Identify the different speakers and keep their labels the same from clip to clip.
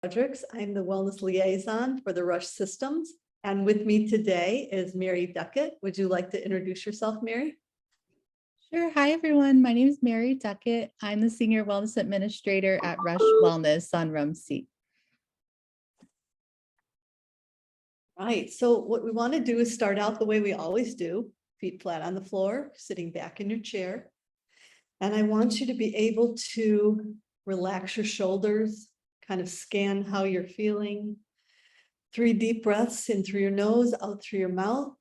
Speaker 1: Fredericks. I'm the Wellness Liaison for the Rush Systems. And with me today is Mary Duckett. Would you like to introduce yourself, Mary?
Speaker 2: Sure. Hi, everyone. My name is Mary Duckett. I'm the Senior Wellness Administrator at Rush Wellness on Rumsey.
Speaker 1: Right. So what we want to do is start out the way we always do, feet flat on the floor, sitting back in your chair. And I want you to be able to relax your shoulders, kind of scan how you're feeling. 3 deep breaths in through your nose, out through your mouth.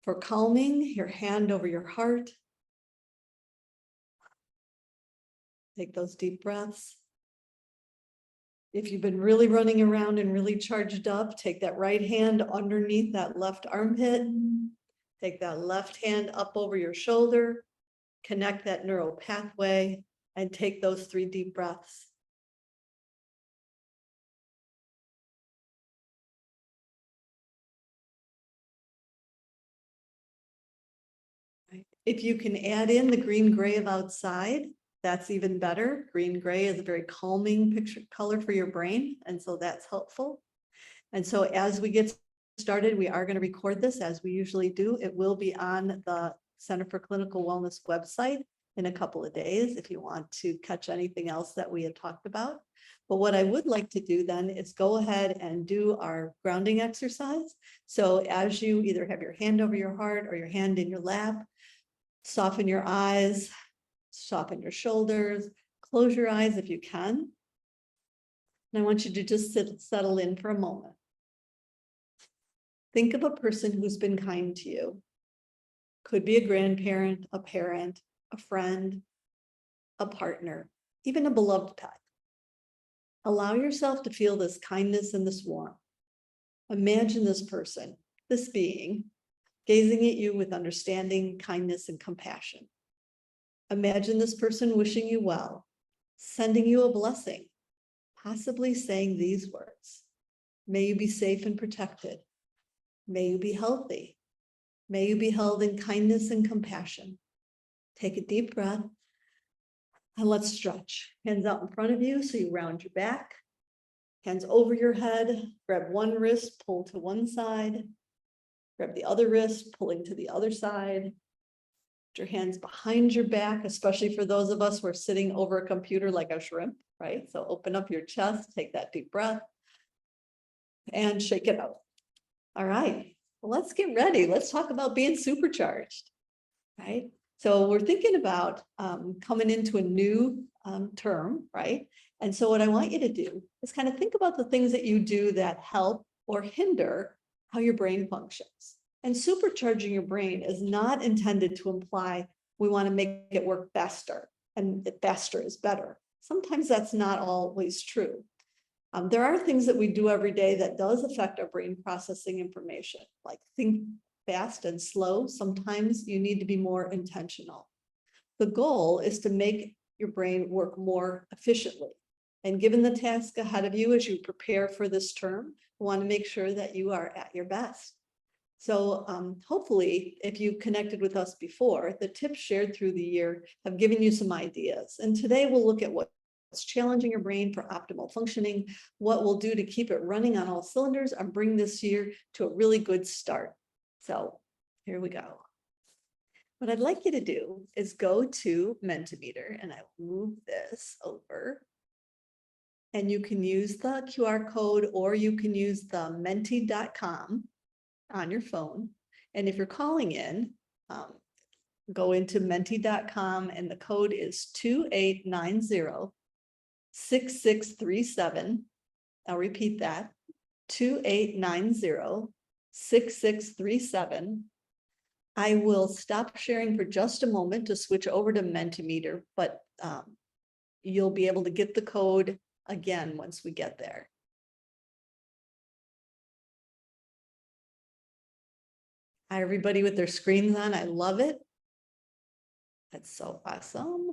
Speaker 1: For calming, your hand over your heart. Take those deep breaths. If you've been really running around and really charged up, take that right hand underneath that left armpit. Take that left hand up over your shoulder. Connect that neural pathway and take those 3 deep breaths. If you can add in the green gray of outside, that's even better. Green gray is a very calming picture color for your brain, and so that's helpful. And so as we get started, we are going to record this as we usually do. It will be on the Center for Clinical Wellness website in a couple of days if you want to catch anything else that we had talked about. But what I would like to do then is go ahead and do our grounding exercise. So as you either have your hand over your heart or your hand in your lap, soften your eyes, soften your shoulders, close your eyes if you can. And I want you to just settle in for a moment. Think of a person who's been kind to you. Could be a grandparent, a parent, a friend, a partner, even a beloved pet. Allow yourself to feel this kindness and this warmth. Imagine this person, this being, gazing at you with understanding, kindness, and compassion. Imagine this person wishing you well, sending you a blessing, possibly saying these words: may you be safe and protected. May you be healthy. May you be held in kindness and compassion. Take a deep breath and let's stretch. Hands out in front of you so you round your back. Hands over your head. Grab one wrist, pull to one side. Grab the other wrist, pulling to the other side. Put your hands behind your back, especially for those of us who are sitting over a computer like a shrimp, right? So open up your chest, take that deep breath, and shake it out. All right, well, let's get ready. Let's talk about being supercharged, right? So we're thinking about coming into a new term, right? And so what I want you to do is kind of think about the things that you do that help or hinder how your brain functions. And supercharging your brain is not intended to imply we want to make it work faster and that faster is better. Sometimes that's not always true. There are things that we do every day that does affect our brain processing information, like think fast and slow. Sometimes you need to be more intentional. The goal is to make your brain work more efficiently. And given the task ahead of you as you prepare for this term, we want to make sure that you are at your best. So hopefully, if you connected with us before, the tips shared through the year have given you some ideas. And today we'll look at what's challenging your brain for optimal functioning, what we'll do to keep it running on all cylinders and bring this year to a really good start. So here we go. What I'd like you to do is go to Mentimeter, and I will move this over. And you can use the QR code or you can use the menti.com on your phone. And if you're calling in, go into menti.com and the code is 2890-6637. I'll repeat that, 2890-6637. I will stop sharing for just a moment to switch over to Mentimeter, but you'll be able to get the code again once we get there. Hi, everybody with their screens on. I love it. That's so awesome.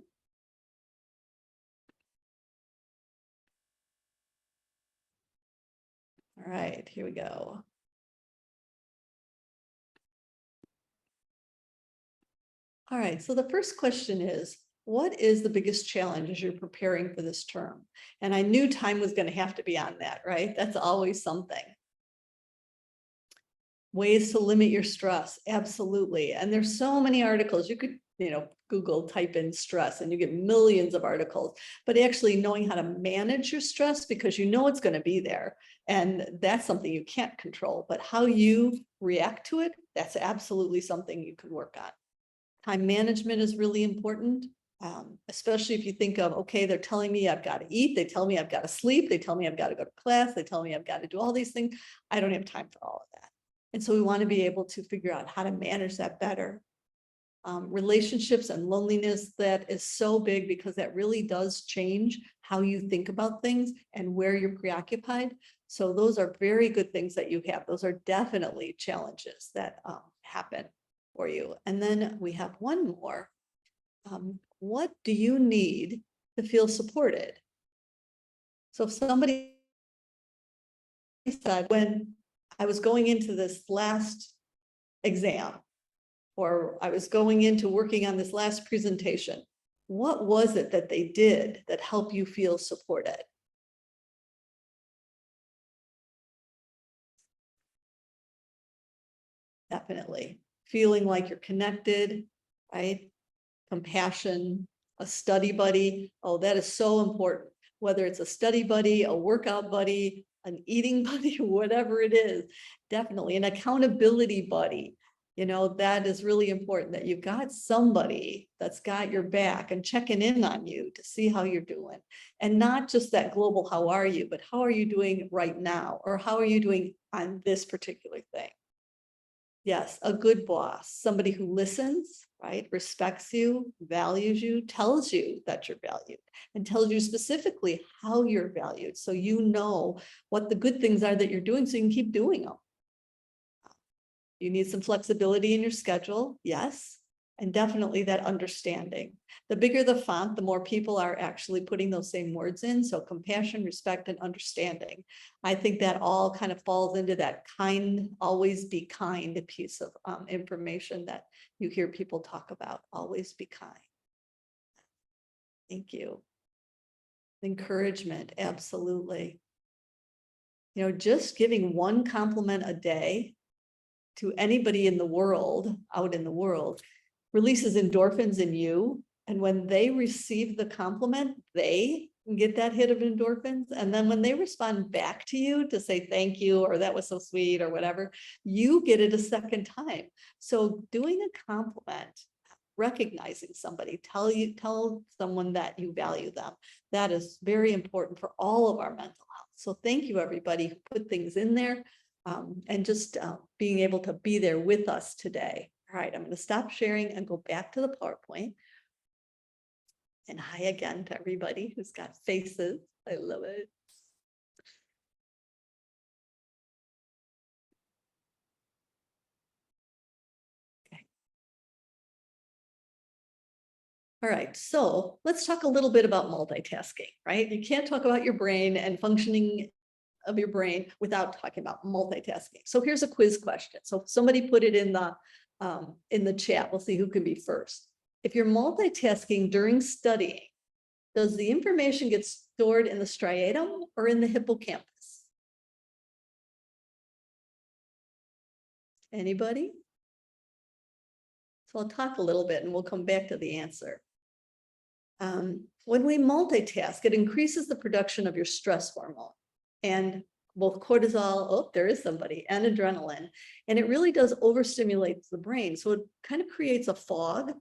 Speaker 1: All right, here we go. All right, so the first question is, what is the biggest challenge as you're preparing for this term? And I knew time was going to have to be on that, right? That's always something. Ways to limit your stress, absolutely. And there's so many articles. You could, Google, type in stress and you get millions of articles, but actually knowing how to manage your stress, because you know it's going to be there. And that's something you can't control, but how you react to it, that's absolutely something you can work on. Time management is really important, especially if you think of, okay, they're telling me I've got to eat. They tell me I've got to sleep. They tell me I've got to go to class. They tell me I've got to do all these things. I don't have time for all of that. And so we want to be able to figure out how to manage that better. Relationships and loneliness, that is so big, because that really does change how you think about things and where you're preoccupied. So those are very good things that you have. Those are definitely challenges that happen for you. And then we have one more. What do you need to feel supported? So if somebody said, when I was going into this last exam, or I was going into working on this last presentation, what was it that they did that helped you feel supported? Definitely. Feeling like you're connected, right? Compassion, a study buddy. Oh, that is so important. Whether it's a study buddy, a workout buddy, an eating buddy, whatever it is, definitely an accountability buddy. That is really important, that you've got somebody that's got your back and checking in on you to see how you're doing. And not just that global, how are you, but how are you doing right now? Or how are you doing on this particular thing? Yes, a good boss, somebody who listens, right? Respects you, values you, tells you that you're valued, and tells you specifically how you're valued. So you know what the good things are that you're doing, so you can keep doing them. You need some flexibility in your schedule, yes, and definitely that understanding. The bigger the font, the more people are actually putting those same words in. So compassion, respect, and understanding. I think that all kind of falls into that kind, always be kind piece of information that you hear people talk about. Always be kind. Thank you. Encouragement, absolutely. Just giving one compliment a day to anybody in the world, out in the world, releases endorphins in you. And when they receive the compliment, they get that hit of endorphins. And then when they respond back to you to say thank you, or that was so sweet, or whatever, you get it a second time. So doing a compliment, recognizing somebody, tell someone that you value them. That is very important for all of our mental health. So thank you, everybody who put things in there. And just being able to be there with us today. All right, I'm going to stop sharing and go back to the PowerPoint. And hi again to everybody who's got faces. I love it. Okay. All right, so let's talk a little bit about multitasking, right? You can't talk about your brain and functioning of your brain without talking about multitasking. So here's a quiz question. So somebody put it in the chat. We'll see who can be first. If you're multitasking during studying, does the information get stored in the striatum or in the hippocampus? Anybody? So I'll talk a little bit and we'll come back to the answer. When we multitask, it increases the production of your stress hormone, and both cortisol, oh, there is somebody, and adrenaline. And it really does overstimulate the brain. So it kind of creates a fog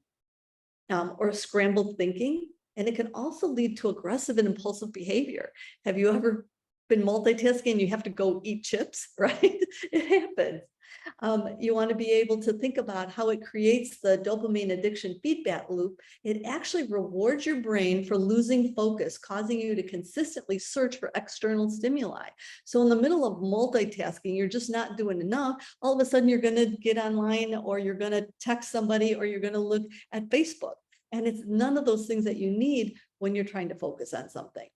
Speaker 1: or scrambled thinking. And it can also lead to aggressive and impulsive behavior. Have you ever been multitasking and you have to go eat chips, right? It happens. You want to be able to think about how it creates the dopamine addiction feedback loop. It actually rewards your brain for losing focus, causing you to consistently search for external stimuli. So in the middle of multitasking, you're just not doing enough. All of a sudden, you're going to get online, or you're going to text somebody, or you're going to look at Facebook. And it's none of those things that you need when you're trying to focus on something.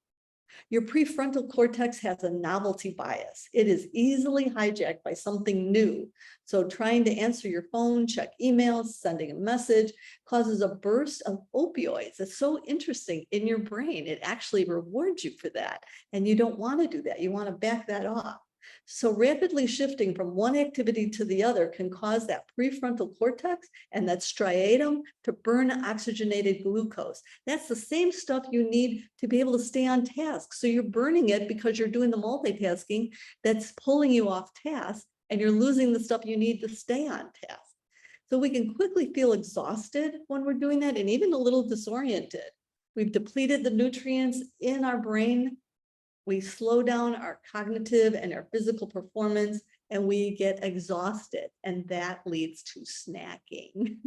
Speaker 1: Your prefrontal cortex has a novelty bias. It is easily hijacked by something new. So trying to answer your phone, check emails, sending a message causes a burst of opioids. It's so interesting in your brain. It actually rewards you for that. And you don't want to do that. You want to back that off. So rapidly shifting from one activity to the other can cause that prefrontal cortex and that striatum to burn oxygenated glucose. That's the same stuff you need to be able to stay on task. So you're burning it because you're doing the multitasking that's pulling you off task, and you're losing the stuff you need to stay on task. So we can quickly feel exhausted when we're doing that, and even a little disoriented. We've depleted the nutrients in our brain. We slow down our cognitive and our physical performance, and we get exhausted, and that leads to snacking.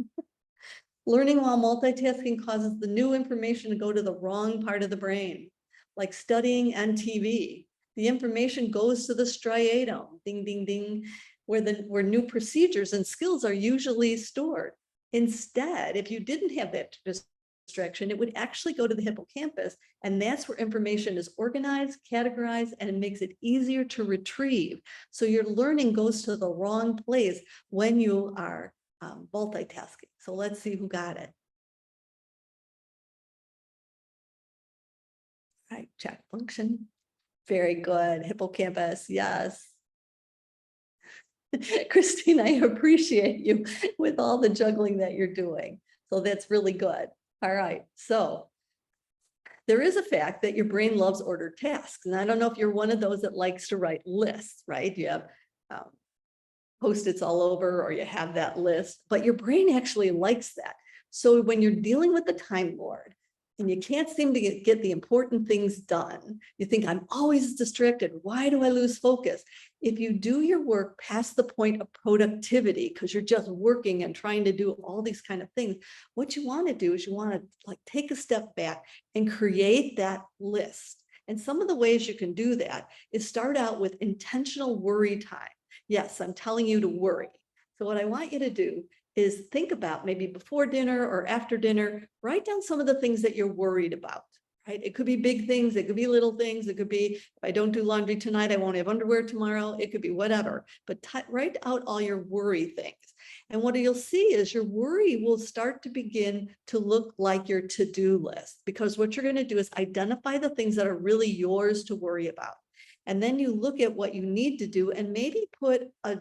Speaker 1: Learning while multitasking causes the new information to go to the wrong part of the brain, like studying and TV. The information goes to the striatum, ding, ding, ding, where new procedures and skills are usually stored. Instead, if you didn't have that distraction, it would actually go to the hippocampus, and that's where information is organized, categorized, and it makes it easier to retrieve. So your learning goes to the wrong place when you are multitasking. So let's see who got it. All right, check function. Very good. Hippocampus, yes. Christine, I appreciate you with all the juggling that you're doing. So that's really good. All right, so there is a fact that your brain loves ordered tasks. And I don't know if you're one of those that likes to write lists, right? You have Post-its all over, or you have that list, but your brain actually likes that. So when you're dealing with the Time Lord and you can't seem to get the important things done, you think, I'm always distracted. Why do I lose focus? If you do your work past the point of productivity, because you're just working and trying to do all these kind of things, what you want to do is you want to like take a step back and create that list. And some of the ways you can do that is start out with intentional worry time. Yes, I'm telling you to worry. So what I want you to do is think about, maybe before dinner or after dinner, write down some of the things that you're worried about, right? It could be big things, it could be little things, it could be, if I don't do laundry tonight, I won't have underwear tomorrow, it could be whatever, but write out all your worry things. And what you'll see is your worry will start to begin to look like your to-do list, because what you're going to do is identify the things that are really yours to worry about. And then you look at what you need to do and maybe put a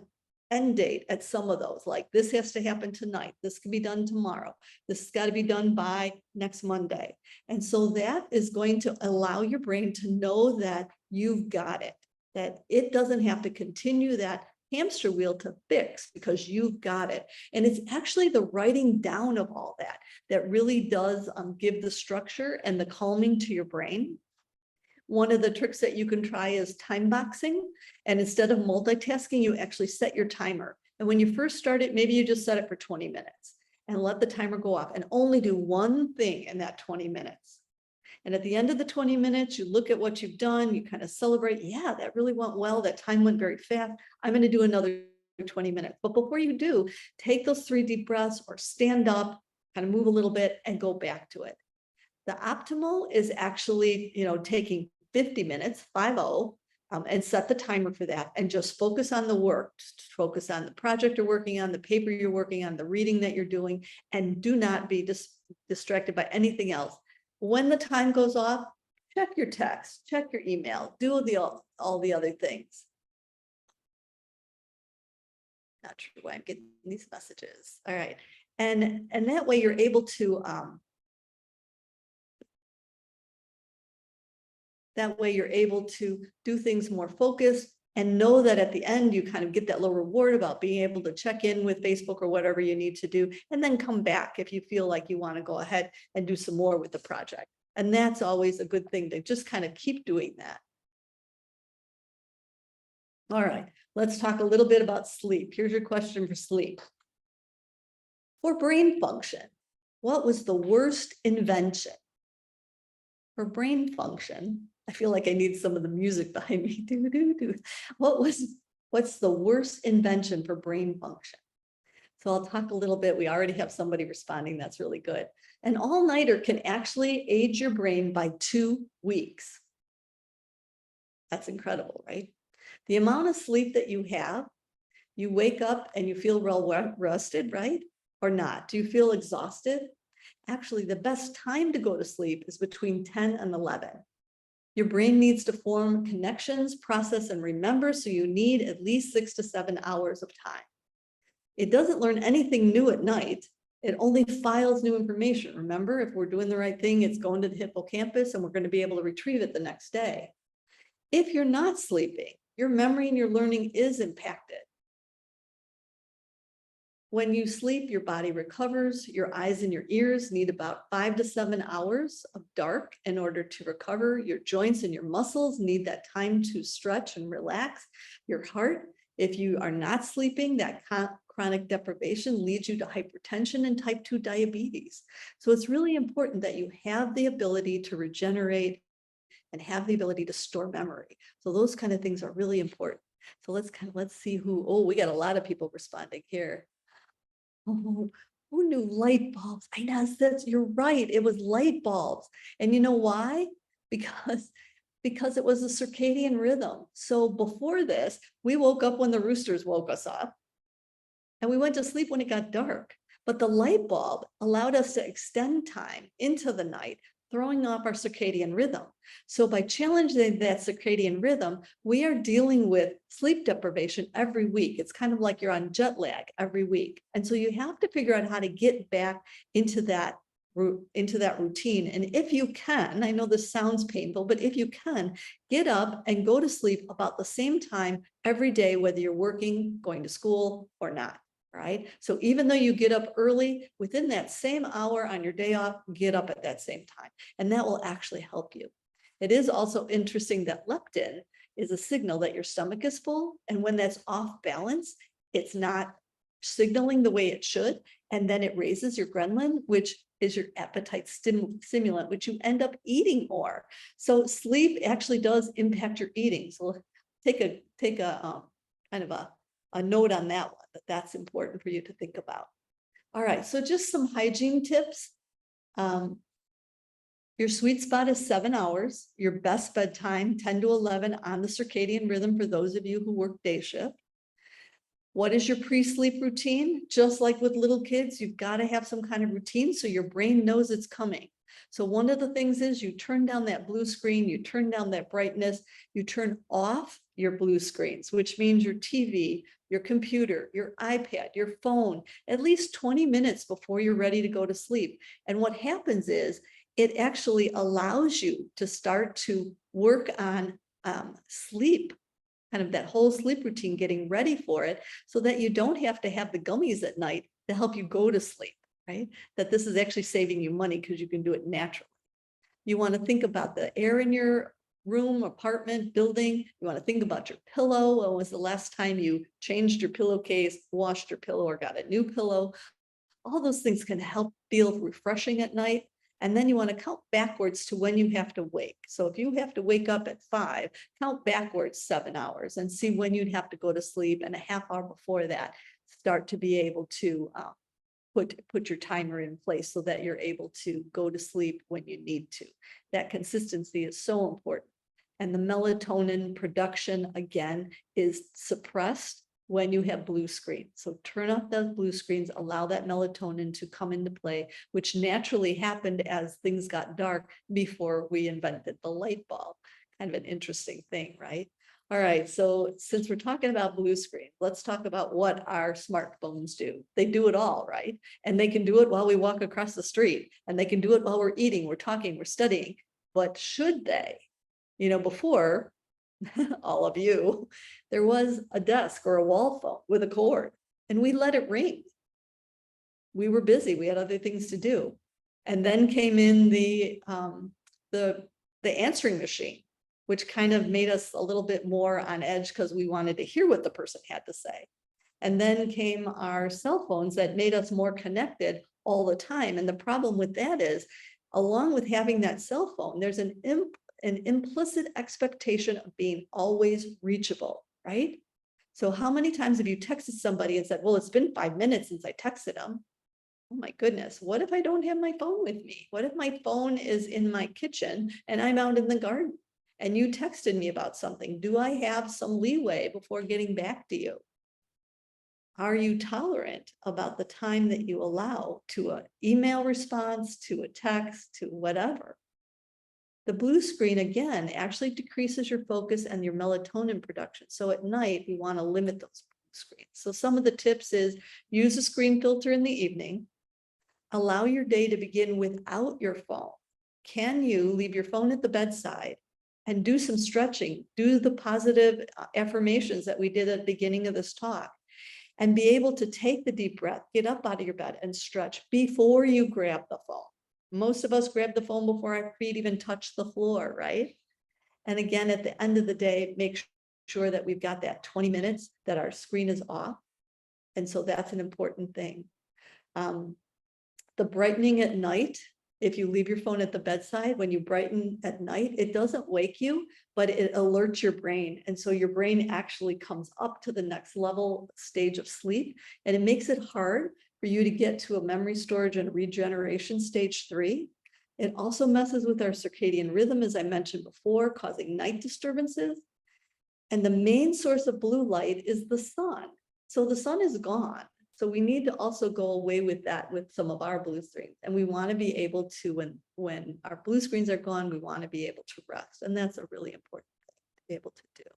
Speaker 1: end date at some of those, like this has to happen tonight, this can be done tomorrow, this has got to be done by next Monday. And so that is going to allow your brain to know that you've got it, that it doesn't have to continue that hamster wheel to fix, because you've got it. And it's actually the writing down of all that that really does give the structure and the calming to your brain. One of the tricks that you can try is time boxing. And instead of multitasking, you actually set your timer. And when you first start it, maybe you just set it for 20 minutes and let the timer go off and only do one thing in that 20 minutes. And at the end of the 20 minutes, you look at what you've done, you kind of celebrate, yeah, that really went well. That time went very fast. I'm going to do another 20 minutes. But before you do, take those 3 deep breaths or stand up, kind of move a little bit and go back to it. The optimal is actually, taking 50 minutes, 50, and set the timer for that and just focus on the work, focus on the project you're working on, the paper you're working on, the reading that you're doing, and do not be distracted by anything else. When the time goes off, check your text, check your email, do all the other things. Not sure why I'm getting these messages. All right. And that way you're able to, do things more focused and know that at the end, you kind of get that little reward about being able to check in with Facebook or whatever you need to do, and then come back if you feel like you want to go ahead and do some more with the project. And that's always a good thing to just kind of keep doing that. All right, let's talk a little bit about sleep. Here's your question for sleep. For brain function, what was the worst invention? For brain function, I feel like I need some of the music behind me. Do, do, do. What's the worst invention for brain function? So I'll talk a little bit. We already have somebody responding. That's really good. An all-nighter can actually age your brain by 2 weeks. That's incredible, right? The amount of sleep that you have, you wake up and you feel well rested, right? Or not? Do you feel exhausted? Actually, the best time to go to sleep is between 10 and 11. Your brain needs to form connections, process, and remember, so you need at least 6 to 7 hours of time. It doesn't learn anything new at night. It only files new information. Remember, if we're doing the right thing, it's going to the hippocampus and we're going to be able to retrieve it the next day. If you're not sleeping, your memory and your learning is impacted. When you sleep, your body recovers. Your eyes and your ears need about 5 to 7 hours of dark in order to recover. Your joints and your muscles need that time to stretch and relax. Your heart, if you are not sleeping, that chronic deprivation leads you to hypertension and type 2 diabetes. So it's really important that you have the ability to regenerate and have the ability to store memory. So those kind of things are really important. So let's see who, we got a lot of people responding here. Oh, who knew light bulbs? I know, you're right. It was light bulbs. And you know why? Because it was a circadian rhythm. So before this, we woke up when the roosters woke us up and we went to sleep when it got dark. But the light bulb allowed us to extend time into the night, throwing off our circadian rhythm. So by challenging that circadian rhythm, we are dealing with sleep deprivation every week. It's kind of like you're on jet lag every week. And so you have to figure out how to get back into that routine. And if you can, I know this sounds painful, but if you can, get up and go to sleep about the same time every day, whether you're working, going to school, or not. Right? So even though you get up early, within that same hour on your day off, get up at that same time. And that will actually help you. It is also interesting that leptin is a signal that your stomach is full. And when that's off balance, it's not signaling the way it should. And then it raises your ghrelin, which is your appetite stimulant, which you end up eating more. So sleep actually does impact your eating. So take a kind of a note on that one, that's important for you to think about. All right, so just some hygiene tips. Your sweet spot is 7 hours. Your best bedtime, 10 to 11 on the circadian rhythm for those of you who work day shift. What is your pre-sleep routine? Just like with little kids, you've got to have some kind of routine so your brain knows it's coming. So one of the things is you turn down that blue screen, you turn down that brightness, you turn off your blue screens, which means your TV, your computer, your iPad, your phone, at least 20 minutes before you're ready to go to sleep. And what happens is it actually allows you to start to work on sleep, kind of that whole sleep routine, getting ready for it so that you don't have to have the gummies at night to help you go to sleep. Right? That this is actually saving you money because you can do it naturally. You want to think about the air in your room, apartment, building. You want to think about your pillow. When was the last time you changed your pillowcase, washed your pillow, or got a new pillow? All those things can help feel refreshing at night. And then you want to count backwards to when you have to wake. So if you have to wake up at 5, count backwards 7 hours and see when you'd have to go to sleep, and a half hour before that, start to be able to put your timer in place so that you're able to go to sleep when you need to. That consistency is so important. And the melatonin production, again, is suppressed when you have blue screens. So turn off those blue screens, allow that melatonin to come into play, which naturally happened as things got dark before we invented the light bulb. Kind of an interesting thing, right? All right, so since we're talking about blue screen, let's talk about what our smartphones do. They do it all, right? And they can do it while we walk across the street, and they can do it while we're eating, we're talking, we're studying. But should they? You know, before, all of you, there was a desk or a wall phone with a cord, and we let it ring. We were busy, we had other things to do. And then came in the answering machine, which kind of made us a little bit more on edge because we wanted to hear what the person had to say. And then came our cell phones that made us more connected all the time. And the problem with that is, along with having that cell phone, there's an implicit expectation of being always reachable, right? So how many times have you texted somebody and said, well, it's been 5 minutes since I texted them. Oh my goodness, what if I don't have my phone with me? What if my phone is in my kitchen and I'm out in the garden? and you texted me about something. Do I have some leeway before getting back to you? Are you tolerant about the time that you allow to an email response, to a text, to whatever? The blue screen, again, actually decreases your focus and your melatonin production. So at night, we want to limit those screens. So some of the tips is use a screen filter in the evening. Allow your day to begin without your phone. Can you leave your phone at the bedside and do some stretching? Do the positive affirmations that we did at the beginning of this talk, and be able to take the deep breath, get up out of your bed and stretch before you grab the phone. Most of us grab the phone before our feet even touch the floor, right? And again, at the end of the day, make sure that we've got that 20 minutes that our screen is off. And so that's an important thing. The brightening at night, if you leave your phone at the bedside, when you brighten at night, it doesn't wake you, but it alerts your brain. And so your brain actually comes up to the next level stage of sleep, and it makes it hard for you to get to a memory storage and regeneration stage 3. It also messes with our circadian rhythm, as I mentioned before, causing night disturbances. And the main source of blue light is the sun. So the sun is gone. So we need to also go away with that with some of our blue screens. And we want to be able to, when our blue screens are gone, we want to be able to rest. And that's a really important thing to be able to do.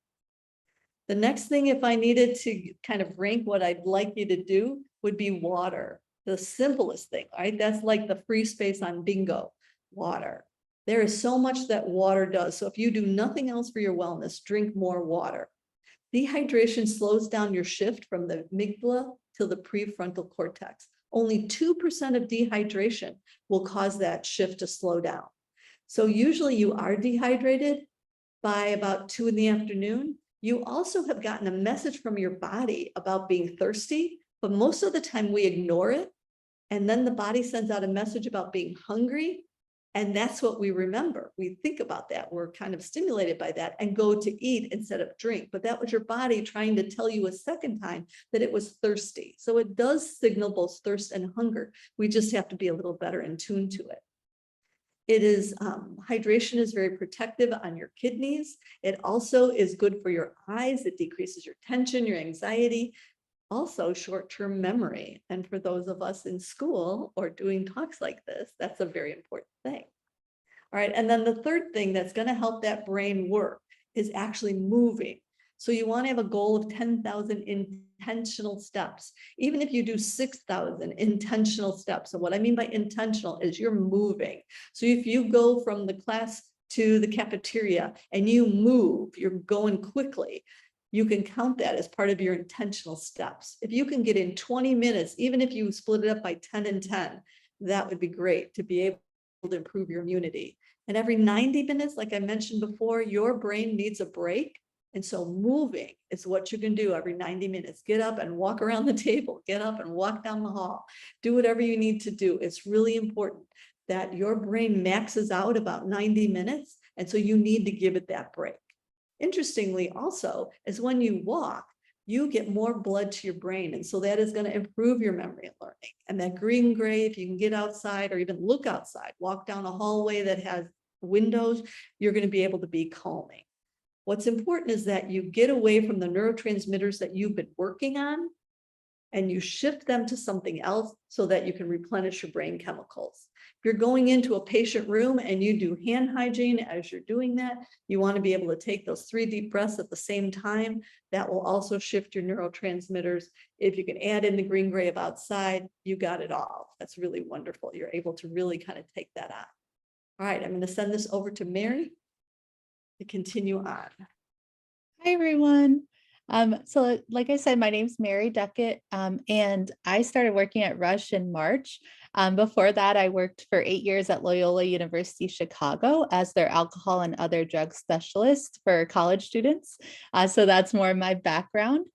Speaker 1: The next thing, if I needed to kind of rank what I'd like you to do, would be water. The simplest thing, right? That's like the free space on bingo, water. There is so much that water does. So if you do nothing else for your wellness, drink more water. Dehydration slows down your shift from the amygdala to the prefrontal cortex. Only 2% of dehydration will cause that shift to slow down. So usually you are dehydrated by about 2 in the afternoon. You also have gotten a message from your body about being thirsty, but most of the time we ignore it. And then the body sends out a message about being hungry. And that's what we remember. We think about that. We're kind of stimulated by that and go to eat instead of drink. But that was your body trying to tell you a second time that it was thirsty. So it does signal both thirst and hunger. We just have to be a little better in tune to it. It is, hydration is very protective on your kidneys. It also is good for your eyes. It decreases your tension, your anxiety, also short-term memory. And for those of us in school or doing talks like this, that's a very important thing. All right, and then the third thing that's going to help that brain work is actually moving. So you want to have a goal of 10,000 intentional steps, even if you do 6,000 intentional steps. So what I mean by intentional is you're moving. So if you go from the class to the cafeteria and you move, you're going quickly, you can count that as part of your intentional steps. If you can get in 20 minutes, even if you split it up by 10 and 10, that would be great to be able to improve your immunity. And every 90 minutes, like I mentioned before, your brain needs a break. And so moving is what you can do every 90 minutes. Get up and walk around the table, get up and walk down the hall, do whatever you need to do. It's really important that your brain maxes out about 90 minutes. And so you need to give it that break. Interestingly, also, is when you walk, you get more blood to your brain. And so that is going to improve your memory and learning. And that green gray, if you can get outside or even look outside, walk down a hallway that has windows, you're going to be able to be calming. What's important is that you get away from the neurotransmitters that you've been working on and you shift them to something else so that you can replenish your brain chemicals. If you're going into a patient room and you do hand hygiene as you're doing that, you want to be able to take those 3 deep breaths at the same time. That will also shift your neurotransmitters. If you can add in the green gray of outside, you got it all. That's really wonderful. You're able to really kind of take that on. All right, I'm going to send this over to Mary to continue on.
Speaker 2: Hi, everyone. So like I said, my name's Mary Duckett, and I started working at Rush in March. Before that, I worked for 8 years at Loyola University Chicago as their alcohol and other drug specialist for college students. So that's more of my background.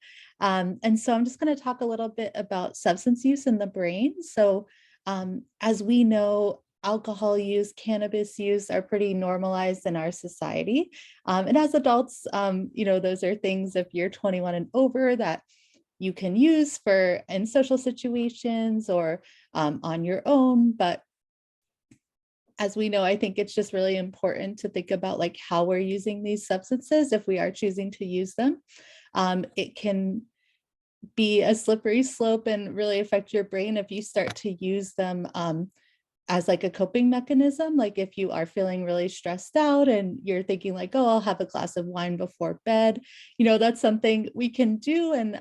Speaker 2: And so I'm just going to talk a little bit about substance use in the brain. So as we know, alcohol use, cannabis use are pretty normalized in our society. And as adults, those are things if you're 21 and over that you can use for in social situations or on your own. But as we know, I think it's just really important to think about like how we're using these substances if we are choosing to use them. It can be a slippery slope and really affect your brain if you start to use them as like a coping mechanism. Like if you are feeling really stressed out and you're thinking like, oh, I'll have a glass of wine before bed, that's something we can do. And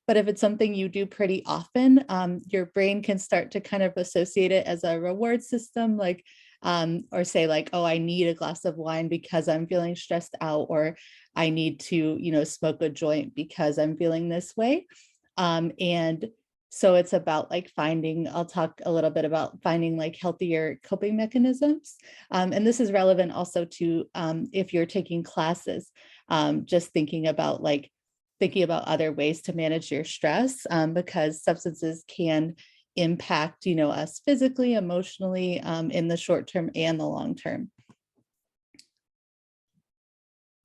Speaker 2: but if it's something you do pretty often, your brain can start to kind of associate it as a reward system, like or say like, oh, I need a glass of wine because I'm feeling stressed out, or I need to, smoke a joint because I'm feeling this way. And so it's about like I'll talk a little bit about finding like healthier coping mechanisms. And this is relevant also to if you're taking classes, just thinking about other ways to manage your stress, because substances can impact, us physically, emotionally, in the short term and the long term.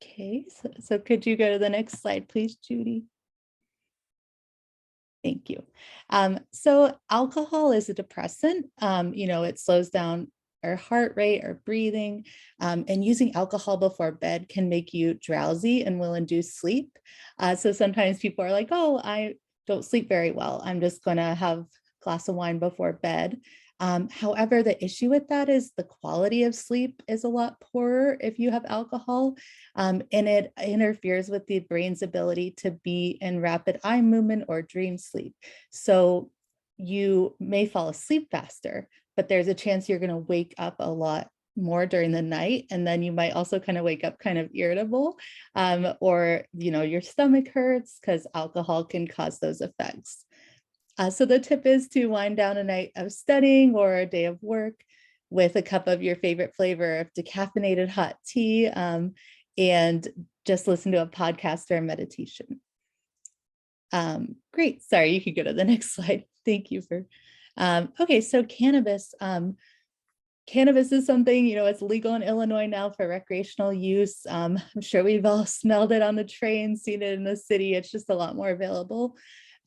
Speaker 2: Okay, so could you go to the next slide, please, Judy? Thank you. So alcohol is a depressant. It slows down our heart rate, our breathing, and using alcohol before bed can make you drowsy and will induce sleep. So sometimes people are like, oh, I don't sleep very well. I'm just going to have a glass of wine before bed. However, the issue with that is the quality of sleep is a lot poorer if you have alcohol, and it interferes with the brain's ability to be in rapid eye movement or dream sleep. So you may fall asleep faster, but there's a chance you're going to wake up a lot more during the night. And then you might also kind of wake up kind of irritable, or, your stomach hurts, because alcohol can cause those effects. So the tip is to wind down a night of studying or a day of work with a cup of your favorite flavor of decaffeinated hot tea, and just listen to a podcast or a meditation. Great. Sorry, you could go to the next slide. Thank you for. Okay, so cannabis. Cannabis is something, it's legal in Illinois now for recreational use. I'm sure we've all smelled it on the train, seen it in the city. It's just a lot more available.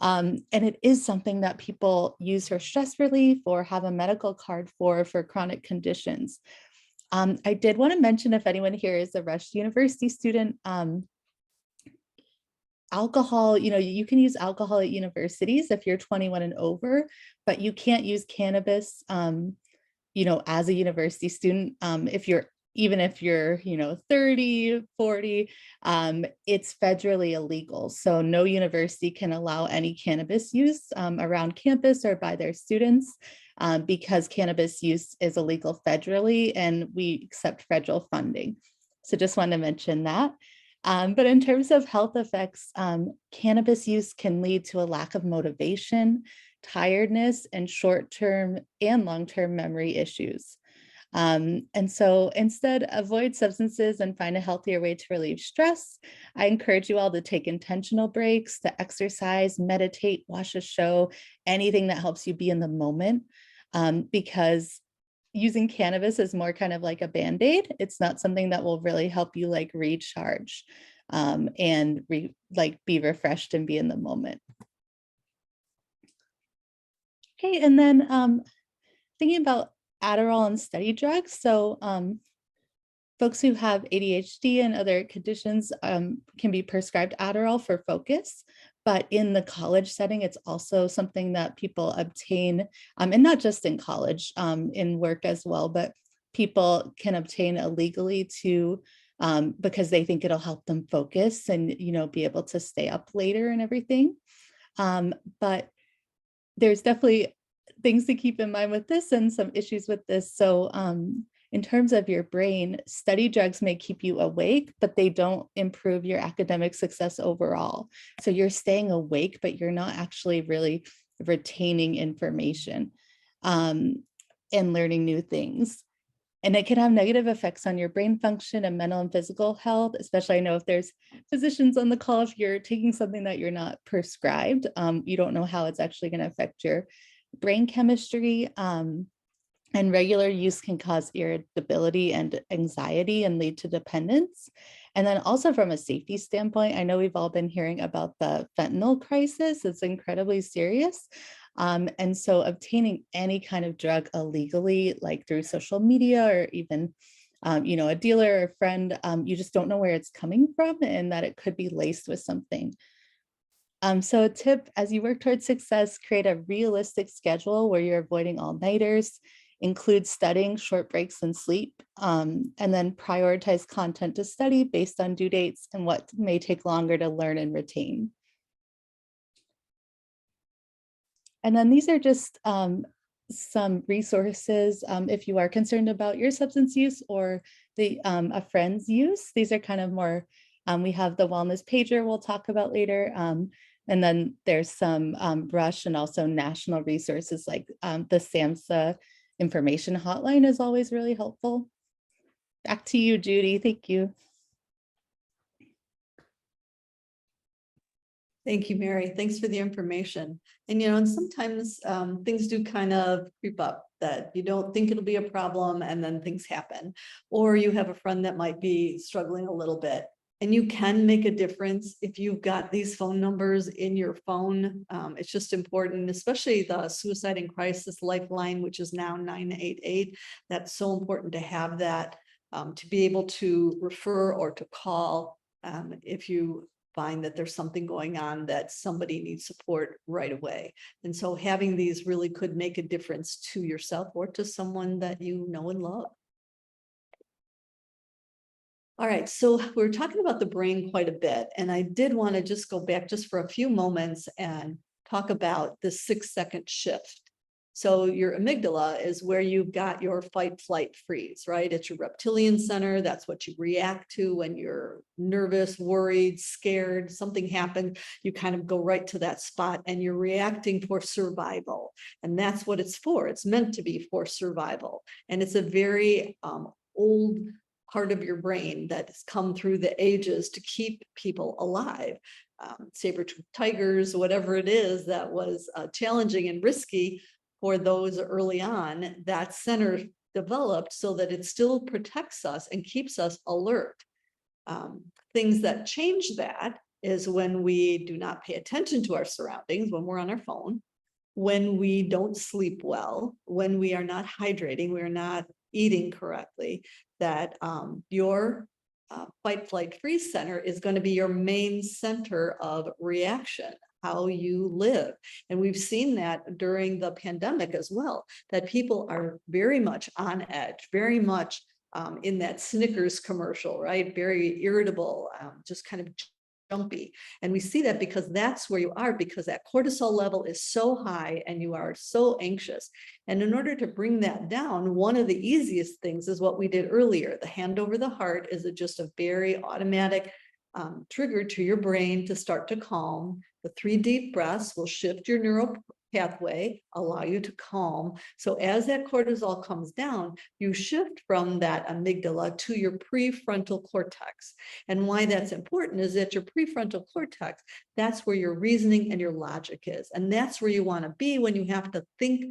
Speaker 2: And it is something that people use for stress relief or have a medical card for chronic conditions. I did want to mention, if anyone here is a Rush University student, alcohol, you can use alcohol at universities if you're 21 and over, but you can't use cannabis, as a university student. Even if you're 30, 40, it's federally illegal. So no university can allow any cannabis use around campus or by their students, because cannabis use is illegal federally and we accept federal funding. So just wanted to mention that. But in terms of health effects, cannabis use can lead to a lack of motivation, tiredness, and short-term and long-term memory issues. And so instead, avoid substances and find a healthier way to relieve stress. I encourage you all to take intentional breaks, to exercise, meditate, watch a show, anything that helps you be in the moment, because using cannabis is more kind of like a Band-Aid. It's not something that will really help you like recharge, and be refreshed and be in the moment. Okay, and then thinking about Adderall and study drugs. So folks who have ADHD and other conditions can be prescribed Adderall for focus, but in the college setting, it's also something that people obtain, and not just in college, in work as well, but people can obtain illegally to, because they think it'll help them focus and, be able to stay up later and everything. But there's definitely things to keep in mind with this and some issues with this. So in terms of your brain, study drugs may keep you awake, but they don't improve your academic success overall. So you're staying awake, but you're not actually really retaining information, and learning new things. And it can have negative effects on your brain function and mental and physical health, especially I know if there's physicians on the call, if you're taking something that you're not prescribed, you don't know how it's actually going to affect your brain chemistry. And regular use can cause irritability and anxiety and lead to dependence. And then also from a safety standpoint, I know we've all been hearing about the fentanyl crisis. It's incredibly serious. And so obtaining any kind of drug illegally, like through social media or even a dealer or a friend, you just don't know where it's coming from and that it could be laced with something. So a tip, as you work towards success, create a realistic schedule where you're avoiding all-nighters, include studying, short breaks, and sleep, and then prioritize content to study based on due dates and what may take longer to learn and retain. And then these are just some resources if you are concerned about your substance use or a friend's use. These are kind of more, we have the wellness pager we'll talk about later. And then there's some Rush and also national resources like the SAMHSA information hotline is always really helpful. Back to you, Judy. Thank you.
Speaker 1: Thank you, Mary. Thanks for the information. And sometimes things do kind of creep up that you don't think it'll be a problem and then things happen. Or you have a friend that might be struggling a little bit. And you can make a difference if you've got these phone numbers in your phone. It's just important, especially the Suicide and Crisis Lifeline, which is now 988. That's so important to have that, to be able to refer or to call if you find that there's something going on that somebody needs support right away. And so having these really could make a difference to yourself or to someone that you know and love. All right, so we're talking about the brain quite a bit, and I did want to just go back just for a few moments and talk about the 6-second shift. So your amygdala is where you've got your fight, flight, freeze, right? It's your reptilian center. That's what you react to when you're nervous, worried, scared, something happened. You kind of go right to that spot and you're reacting for survival. And that's what it's for. It's meant to be for survival. And it's a very old part of your brain that has come through the ages to keep people alive. Saber-toothed tigers, whatever it is that was challenging and risky for those early on, that center developed so that it still protects us and keeps us alert. Things that change that is when we do not pay attention to our surroundings, when we're on our phone, when we don't sleep well, when we are not hydrating, we're not eating correctly, that your fight, flight, freeze center is going to be your main center of reaction, how you live. And we've seen that during the pandemic as well, that people are very much on edge, very much in that Snickers commercial, right? Very irritable, just kind of jumpy. And we see that because that's where you are, because that cortisol level is so high and you are so anxious. And in order to bring that down, one of the easiest things is what we did earlier. The hand over the heart is just a very automatic trigger to your brain to start to calm. The 3 deep breaths will shift your neural pathway, allow you to calm. So as that cortisol comes down, you shift from that amygdala to your prefrontal cortex. And why that's important is that your prefrontal cortex, that's where your reasoning and your logic is. And that's where you want to be when you have to think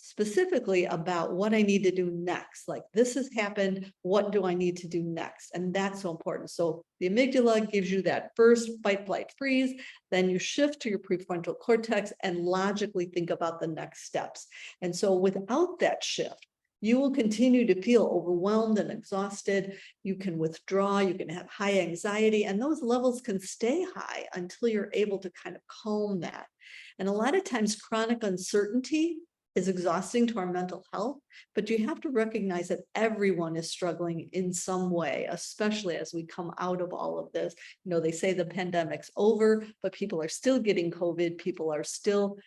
Speaker 1: specifically about what I need to do next. Like, this has happened, what do I need to do next? And that's so important. So the amygdala gives you that first fight, flight, freeze, then you shift to your prefrontal cortex and logically think about the next steps. And so without that shift, you will continue to feel overwhelmed and exhausted. You can withdraw, you can have high anxiety, and those levels can stay high until you're able to kind of calm that. And a lot of times chronic uncertainty is exhausting to our mental health, but you have to recognize that everyone is struggling in some way, especially as we come out of all of this. They say the pandemic's over, but people are still getting COVID. People are still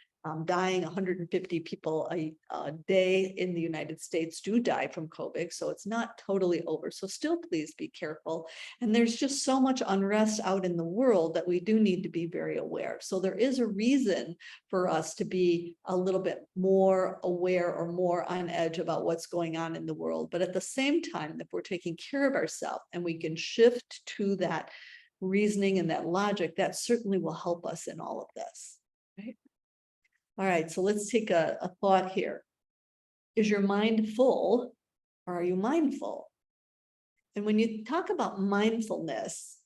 Speaker 1: dying. 150 people a day in the United States do die from COVID. So it's not totally over. So still, please be careful. And there's just so much unrest out in the world that we do need to be very aware. So there is a reason for us to be a little bit more aware or more on edge about what's going on in the world. But at the same time, if we're taking care of ourselves and we can shift to that reasoning and that logic, that certainly will help us in all of this, right? All right, so let's take a thought here. Is your mind full or are you mindful? And when you talk about mindfulness,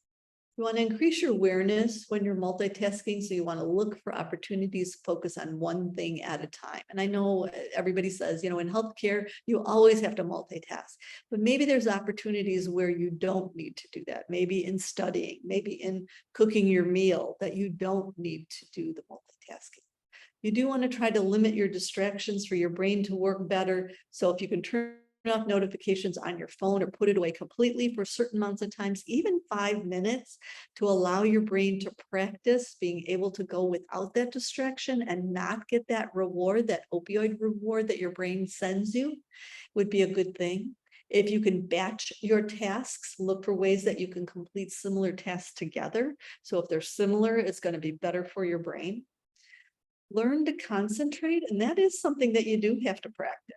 Speaker 1: You want to increase your awareness when you're multitasking. So you want to look for opportunities to focus on one thing at a time. And I know everybody says, you know, in healthcare, you always have to multitask, but maybe there's opportunities where you don't need to do that. Maybe in studying, maybe in cooking your meal, that you don't need to do the multitasking. You do want to try to limit your distractions for your brain to work better. So if you can turn off notifications on your phone or put it away completely for certain amounts of times, even 5 minutes, to allow your brain to practice being able to go without that distraction and not get that reward, that opioid reward that your brain sends you, would be a good thing. If you can batch your tasks, look for ways that you can complete similar tasks together. So if they're similar, it's going to be better for your brain. Learn to concentrate, and that is something that you do have to practice.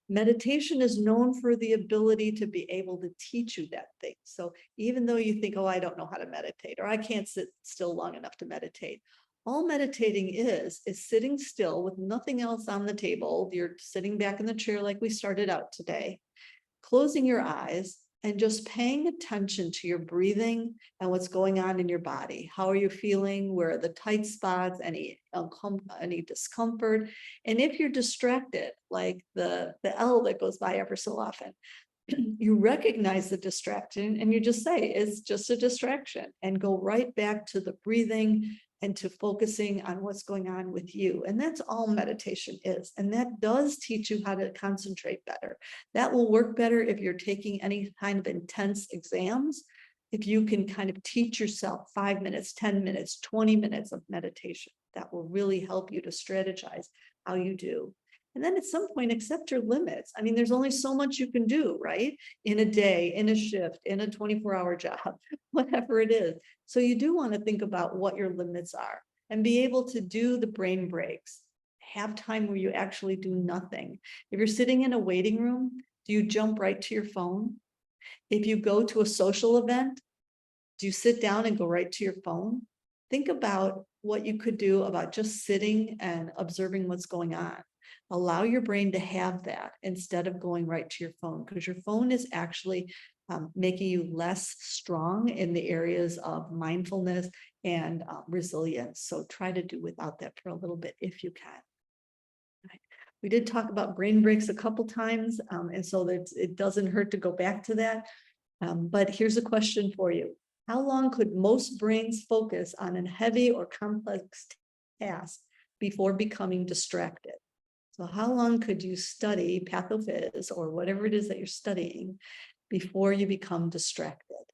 Speaker 1: Meditation is known for the ability to be able to teach you that thing. So even though you think, oh, I don't know how to meditate, or I can't sit still long enough to meditate, all meditating is sitting still with nothing else on the table. You're sitting back in the chair like we started out today, closing your eyes and just paying attention to your breathing and what's going on in your body. How are you feeling? Where are the tight spots? Any discomfort? And if you're distracted, like the L that goes by ever so often, you recognize the distraction and you just say, it's just a distraction, and go right back to the breathing and to focusing on what's going on with you. And that's all meditation is. And that does teach you how to concentrate better. That will work better if you're taking any kind of intense exams. If you can kind of teach yourself 5 minutes, 10 minutes, 20 minutes of meditation, that will really help you to strategize how you do. And then at some point, accept your limits. I mean, there's only so much you can do, right? In a day, in a shift, in a 24-hour job, whatever it is. So you do want to think about what your limits are and be able to do the brain breaks. Have time where you actually do nothing. If you're sitting in a waiting room, do you jump right to your phone? If you go to a social event, do you sit down and go right to your phone? Think about what you could do about just sitting and observing what's going on. Allow your brain to have that instead of going right to your phone, because your phone is actually making you less strong in the areas of mindfulness and resilience. So try to do without that for a little bit if you can. Right. We did talk about brain breaks a couple times, and so that it doesn't hurt to go back to that. But here's a question for you. How long could most brains focus on a heavy or complex task before becoming distracted? So how long could you study pathophys or whatever it is that you're studying before you become distracted?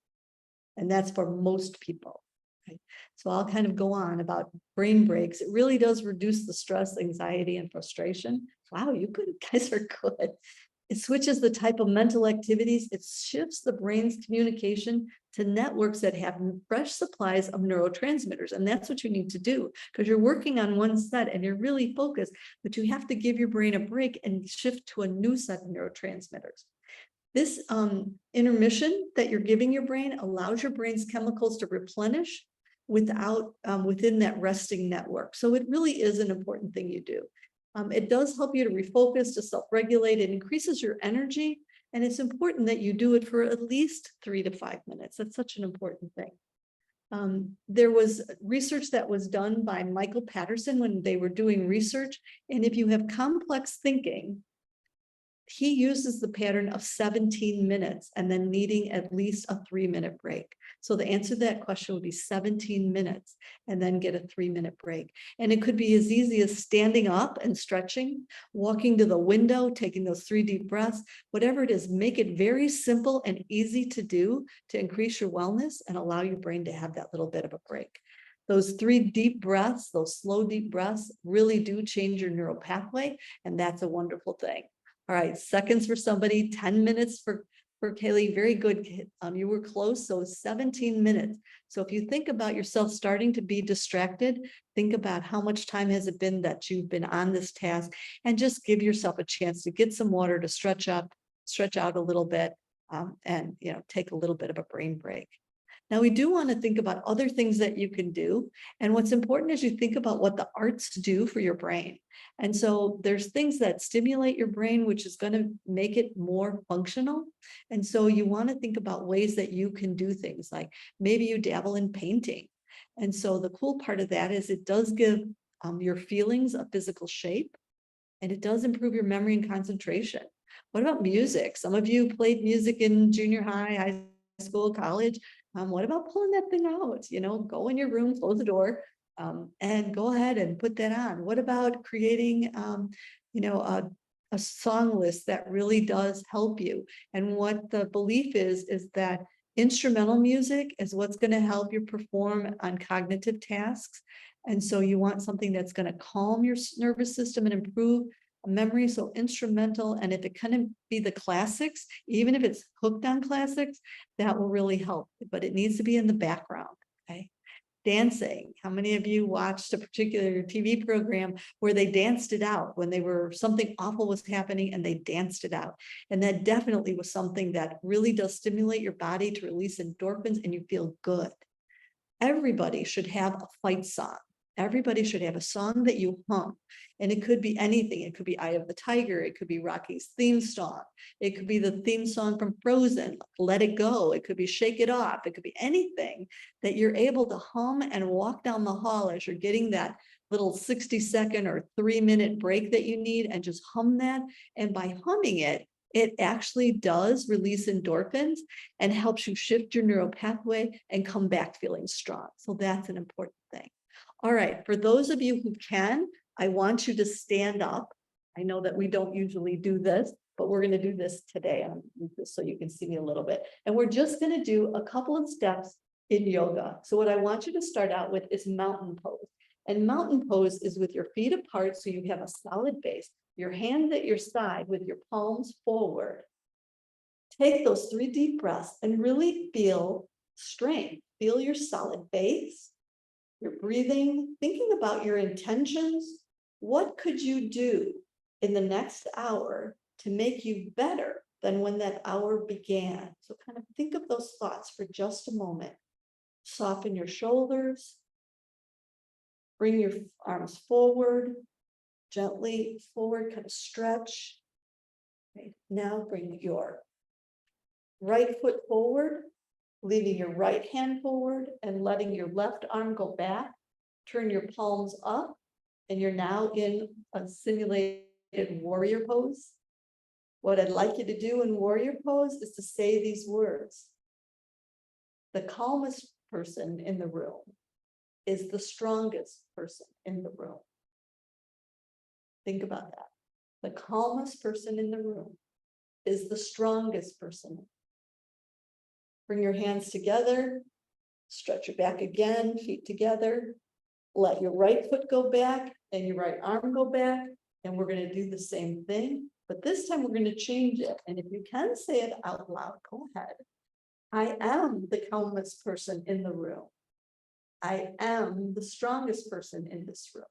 Speaker 1: And that's for most people. Right? So I'll kind of go on about brain breaks. It really does reduce the stress, anxiety, and frustration. Wow, you guys are good. It switches the type of mental activities. It shifts the brain's communication to networks that have fresh supplies of neurotransmitters. And that's what you need to do, because you're working on one set and you're really focused, but you have to give your brain a break and shift to a new set of neurotransmitters. This intermission that you're giving your brain allows your brain's chemicals to replenish without within that resting network. So it really is an important thing you do. It does help you to refocus, to self-regulate. It increases your energy, and it's important that you do it for at least 3 to 5 minutes. That's such an important thing. There was research that was done by Michael Patterson when they were doing research, and if you have complex thinking, he uses the pattern of 17 minutes and then needing at least a 3-minute break. So the answer to that question would be 17 minutes and then get a 3-minute break. And it could be as easy as standing up and stretching, walking to the window, taking those 3 deep breaths, whatever it is. Make it very simple and easy to do to increase your wellness and allow your brain to have that little bit of a break. Those 3 deep breaths, those slow deep breaths, really do change your neural pathway, and that's a wonderful thing. All right, seconds for somebody, 10 minutes for Kaylee. Very good. You were close. So 17 minutes. So if you think about yourself starting to be distracted, think about how much time has it been that you've been on this task, and just give yourself a chance to get some water, to stretch out a little bit, and take a little bit of a brain break. Now, we do want to think about other things that you can do. And what's important is you think about what the arts do for your brain. And so there's things that stimulate your brain, which is going to make it more functional. And so you want to think about ways that you can do things, like maybe you dabble in painting. And so the cool part of that is it does give your feelings a physical shape, and it does improve your memory and concentration. What about music? Some of you played music in junior high school, college. What about pulling that thing out? Go in your room, close the door, and go ahead and put that on. What about creating, a song list that really does help you? And what the belief is that instrumental music is what's going to help you perform on cognitive tasks. And so you want something that's going to calm your nervous system and improve memory. So instrumental, and if it can be the classics, even if it's hooked on classics, that will really help. But it needs to be in the background. Okay. Dancing. How many of you watched a particular TV program where they danced it out when something awful was happening and they danced it out? And that definitely was something that really does stimulate your body to release endorphins, and you feel good. Everybody should have a fight song. Everybody should have a song that you hum, and it could be anything. It could be Eye of the Tiger. It could be Rocky's theme song. It could be the theme song from Frozen, Let It Go. It could be Shake It Off. It could be anything that you're able to hum and walk down the hall as you're getting that little 60-second or 3-minute break that you need, and just hum that. And by humming it, it actually does release endorphins and helps you shift your neural pathway and come back feeling strong. So that's an important thing. All right, for those of you who can, I want you to stand up. I know that we don't usually do this, but we're going to do this today, so you can see me a little bit. And we're just going to do a couple of steps in yoga. So what I want you to start out with is mountain pose. And mountain pose is with your feet apart, so you have a solid base, your hands at your side with your palms forward. Take those 3 deep breaths and really feel strength. Feel your solid base. You're breathing, thinking about your intentions. What could you do in the next hour to make you better than when that hour began? So kind of think of those thoughts for just a moment. Soften your shoulders. Bring your arms forward, gently forward, kind of stretch. Okay. Now bring your right foot forward, leaving your right hand forward and letting your left arm go back. Turn your palms up, and you're now in a simulated warrior pose. What I'd like you to do in warrior pose is to say these words. The calmest person in the room is the strongest person in the room. Think about that. The calmest person in the room is the strongest person. Bring your hands together, stretch your back again, feet together. Let your right foot go back and your right arm go back. And we're going to do the same thing, but this time we're going to change it. And if you can say it out loud, go ahead. I am the calmest person in the room. I am the strongest person in this room.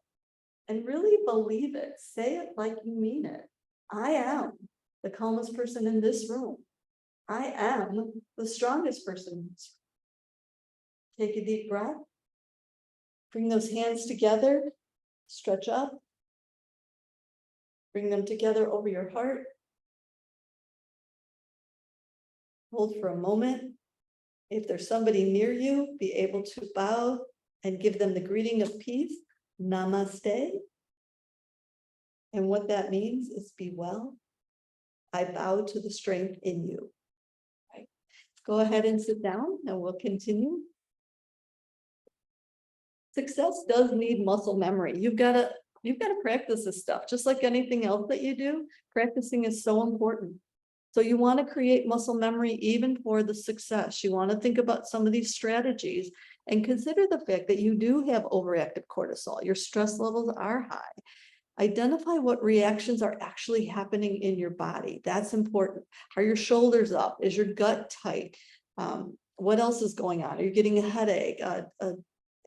Speaker 1: And really believe it. Say it like you mean it. I am the calmest person in this room. I am the strongest person in this room. Take a deep breath. Bring those hands together. Stretch up. Bring them together over your heart. Hold for a moment. If there's somebody near you, be able to bow and give them the greeting of peace. Namaste. And what that means is be well. I bow to the strength in you. Right. Go ahead and sit down and we'll continue. Success does need muscle memory. You've got to practice this stuff, just like anything else that you do. Practicing is so important. So you want to create muscle memory even for the success. You want to think about some of these strategies and consider the fact that you do have overactive cortisol. Your stress levels are high. Identify what reactions are actually happening in your body. That's important. Are your shoulders up? Is your gut tight? What else is going on? Are you getting a headache, a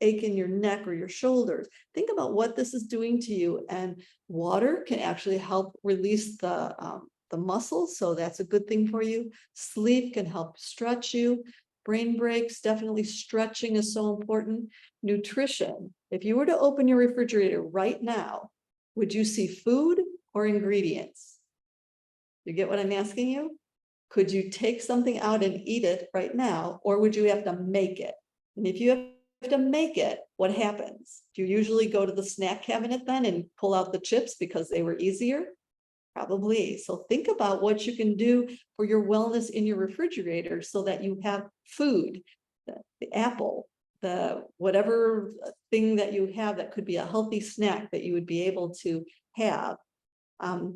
Speaker 1: ache in your neck or your shoulders? Think about what this is doing to you. And water can actually help release the muscles. So that's a good thing for you. Sleep can help stretch you. brain breaks, definitely stretching is so important. Nutrition, if you were to open your refrigerator right now, would you see food or ingredients? You get what I'm asking you? Could you take something out and eat it right now, or would you have to make it? And if you have to make it, what happens? Do you usually go to the snack cabinet then and pull out the chips because they were easier? Probably. So think about what you can do for your wellness in your refrigerator so that you have food, the apple, the whatever thing that you have that could be a healthy snack that you would be able to have.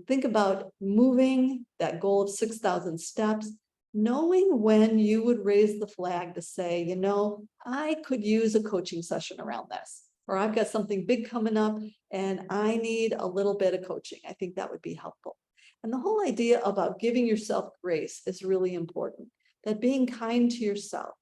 Speaker 1: Think about moving that goal of 6,000 steps, knowing when you would raise the flag to say, you know, I could use a coaching session around this, or I've got something big coming up and I need a little bit of coaching. I think that would be helpful. And the whole idea about giving yourself grace is really important, that being kind to yourself,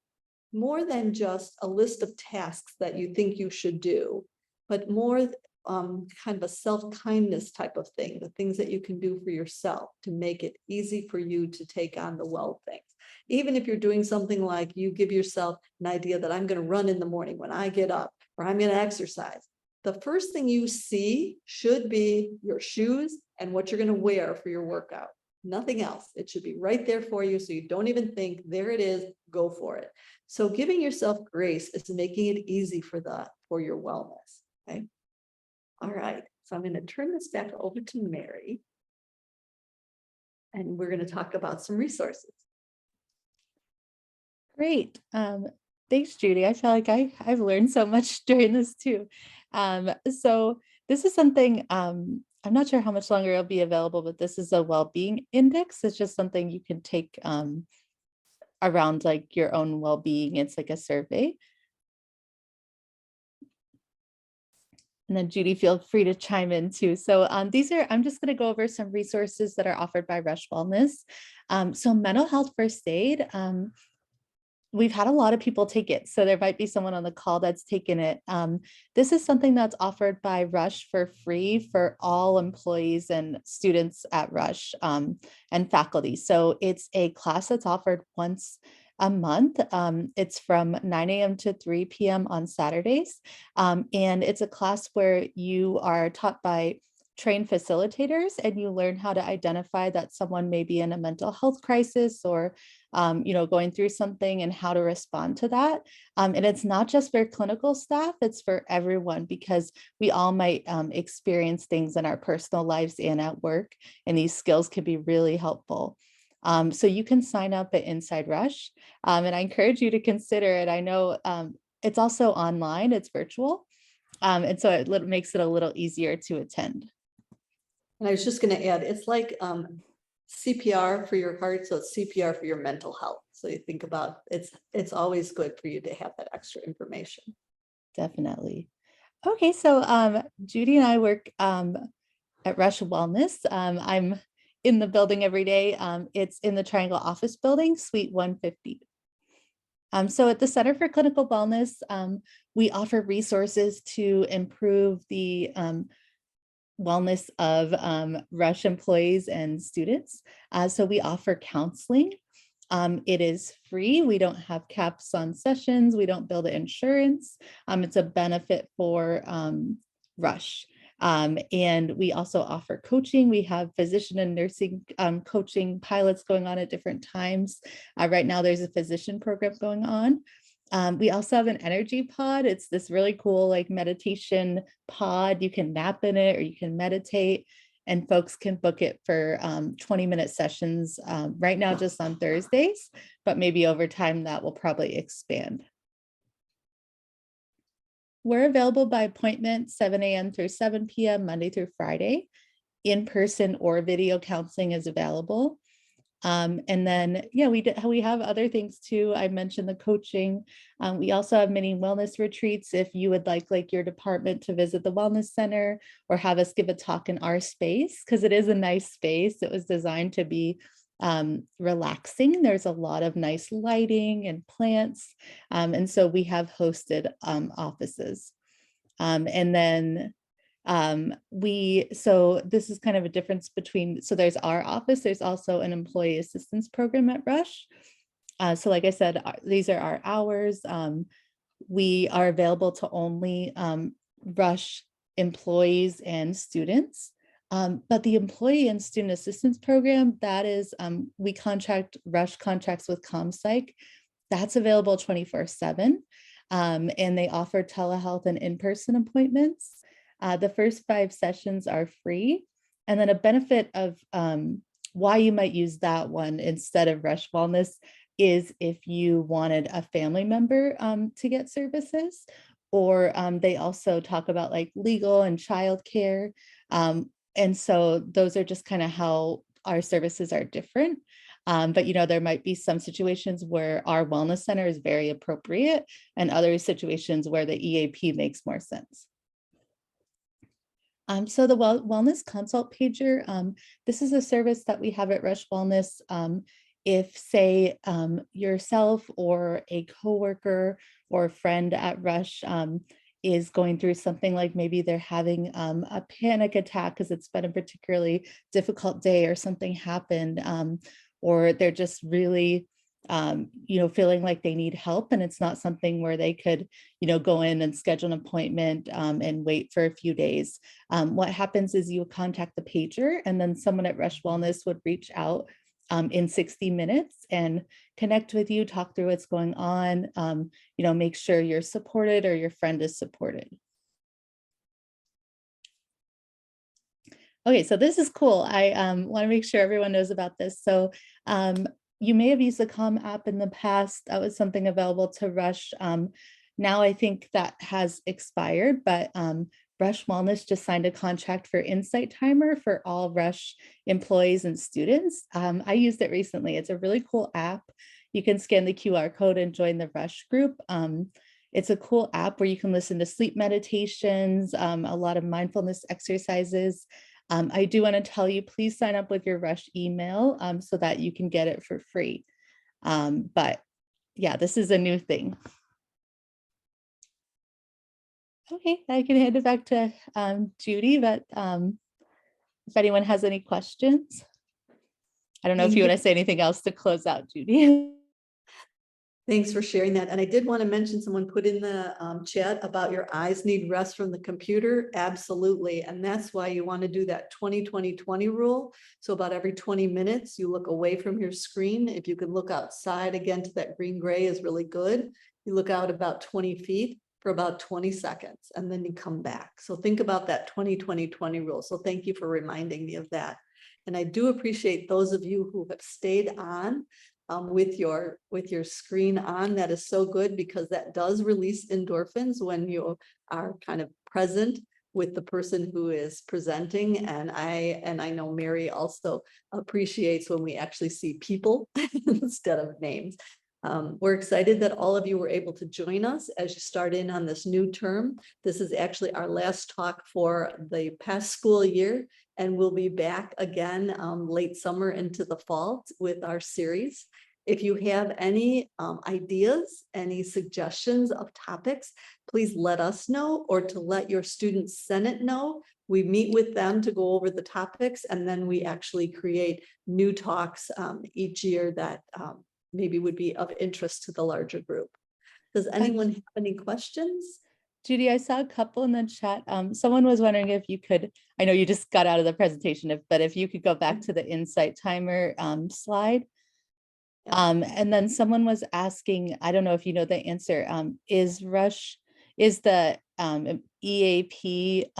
Speaker 1: more than just a list of tasks that you think you should do, but more kind of a self-kindness type of thing, the things that you can do for yourself to make it easy for you to take on the well things. Even if you're doing something like you give yourself an idea that I'm going to run in the morning when I get up, or I'm going to exercise. The first thing you see should be your shoes and what you're going to wear for your workout. Nothing else. It should be right there for you so you don't even think, there it is, go for it. So giving yourself grace is making it easy for your wellness. Okay. All right. So I'm going to turn this back over to Mary. And we're going to talk about some resources.
Speaker 2: Great. Thanks, Judy. I feel like I've learned so much during this too. So this is something, I'm not sure how much longer it'll be available, but this is a well-being index. It's just something you can take around like your own well-being. It's like a survey. And then Judy, feel free to chime in too. So I'm just going to go over some resources that are offered by Rush Wellness. So mental health first aid, we've had a lot of people take it. So there might be someone on the call that's taken it. This is something that's offered by Rush for free for all employees and students at Rush and faculty. So it's a class that's offered once a month. It's from 9 a.m. to 3 p.m. on Saturdays. And it's a class where you are taught by trained facilitators and you learn how to identify that someone may be in a mental health crisis or going through something and how to respond to that. And it's not just for clinical staff, it's for everyone because we all might experience things in our personal lives and at work, and these skills can be really helpful. So you can sign up at Inside Rush, and I encourage you to consider it. I know it's also online, it's virtual, and so it makes it a little easier to attend.
Speaker 1: And I was just going to add, it's like CPR for your heart, so it's CPR for your mental health. So you think about it's always good for you to have that extra information.
Speaker 2: Definitely. Okay, so Judy and I work at Rush Wellness. I'm in the building every day. It's in the Triangle Office Building, Suite 150. So at the Center for Clinical Wellness, we offer resources to improve the wellness of Rush employees and students. So we offer counseling. It is free. We don't have caps on sessions. We don't bill the insurance. It's a benefit for Rush. And we also offer coaching. We have physician and nursing coaching pilots going on at different times. Right now, there's a physician program going on. We also have an energy pod. It's this really cool like meditation pod. You can nap in it or you can meditate, and folks can book it for 20-minute sessions right now just on Thursdays, but maybe over time that will probably expand. We're available by appointment 7 a.m. through 7 p.m. Monday through Friday. In-person or video counseling is available. And then, yeah, we have other things too. I mentioned the coaching. We also have mini wellness retreats. If you would like your department to visit the wellness center or have us give a talk in our space, because it is a nice space. It was designed to be relaxing. There's a lot of nice lighting and plants. And so we have hosted offices. And then so this is kind of a difference between, so there's our office, there's also an employee assistance program at Rush. So like I said, these are our hours. We are available to only Rush employees and students. But the employee and student assistance program, that is, we Rush contracts with ComPsych. That's available 24/7. And they offer telehealth and in-person appointments. The first 5 sessions are free. And then a benefit of why you might use that one instead of Rush Wellness is if you wanted a family member to get services, or they also talk about like legal and childcare. And so those are just kind of how our services are different. But there might be some situations where our wellness center is very appropriate and other situations where the EAP makes more sense. So the wellness consult pager, this is a service that we have at Rush Wellness. If say yourself or a coworker or friend at Rush is going through something like maybe they're having a panic attack because it's been a particularly difficult day or something happened, or they're just really feeling like they need help and it's not something where they could, go in and schedule an appointment and wait for a few days. What happens is you contact the pager and then someone at Rush Wellness would reach out in 60 minutes and connect with you, talk through what's going on, make sure you're supported or your friend is supported. Okay, so this is cool. I want to make sure everyone knows about this. So you may have used the Calm app in the past. That was something available to Rush. Now I think that has expired, but Rush Wellness just signed a contract for Insight Timer for all Rush employees and students. I used it recently. It's a really cool app. You can scan the QR code and join the Rush group. It's a cool app where you can listen to sleep meditations, a lot of mindfulness exercises. I do want to tell you, please sign up with your Rush email so that you can get it for free. But yeah, this is a new thing. Okay, I can hand it back to Judy, but if anyone has any questions. I don't know if you want to say anything else to close out, Judy.
Speaker 1: Thanks for sharing that. And I did want to mention, someone put in the chat about your eyes need rest from the computer. Absolutely. And that's why you want to do that 20-20-20 rule. So about every 20 minutes, you look away from your screen. If you can look outside again to that green gray is really good. You look out about 20 feet for about 20 seconds, and then you come back. So think about that 20-20-20 rule. So thank you for reminding me of that. And I do appreciate those of you who have stayed on with your screen on. That is so good, because that does release endorphins when you are kind of present with the person who is presenting. And I know Mary also appreciates when we actually see people instead of names. We're excited that all of you were able to join us as you start in on this new term. This is actually our last talk for the past school year, and we'll be back again late summer into the fall with our series. If you have any ideas, any suggestions of topics, please let us know, or to let your student senate know. We meet with them to go over the topics, and then we actually create new talks each year that maybe would be of interest to the larger group. Does anyone have any questions?
Speaker 2: Judy, I saw a couple in the chat. Someone was wondering if you could, I know you just got out of the presentation, but if you could go back to the Insight Timer slide. And then someone was asking, I don't know if you know the answer, is the EAP,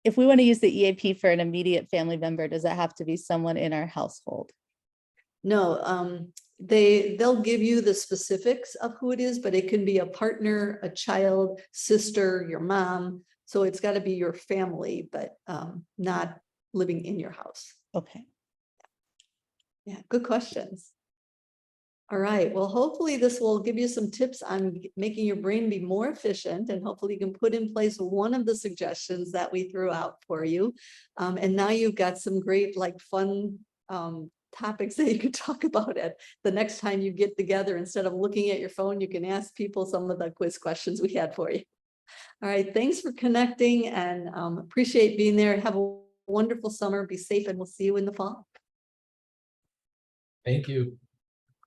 Speaker 2: if we want to use the EAP for an immediate family member, does it have to be someone in our household?
Speaker 1: No, they'll give you the specifics of who it is, but it can be a partner, a child, sister, your mom. So it's got to be your family, but not living in your house.
Speaker 2: Okay.
Speaker 1: Yeah, good questions. All right, well, hopefully this will give you some tips on making your brain be more efficient, and hopefully you can put in place one of the suggestions that we threw out for you. And now you've got some great, like, fun topics that you can talk about at the next time you get together. Instead of looking at your phone, you can ask people some of the quiz questions we had for you. All right, thanks for connecting, and appreciate being there. Have a wonderful summer, be safe, and we'll see you in the fall.
Speaker 3: Thank you.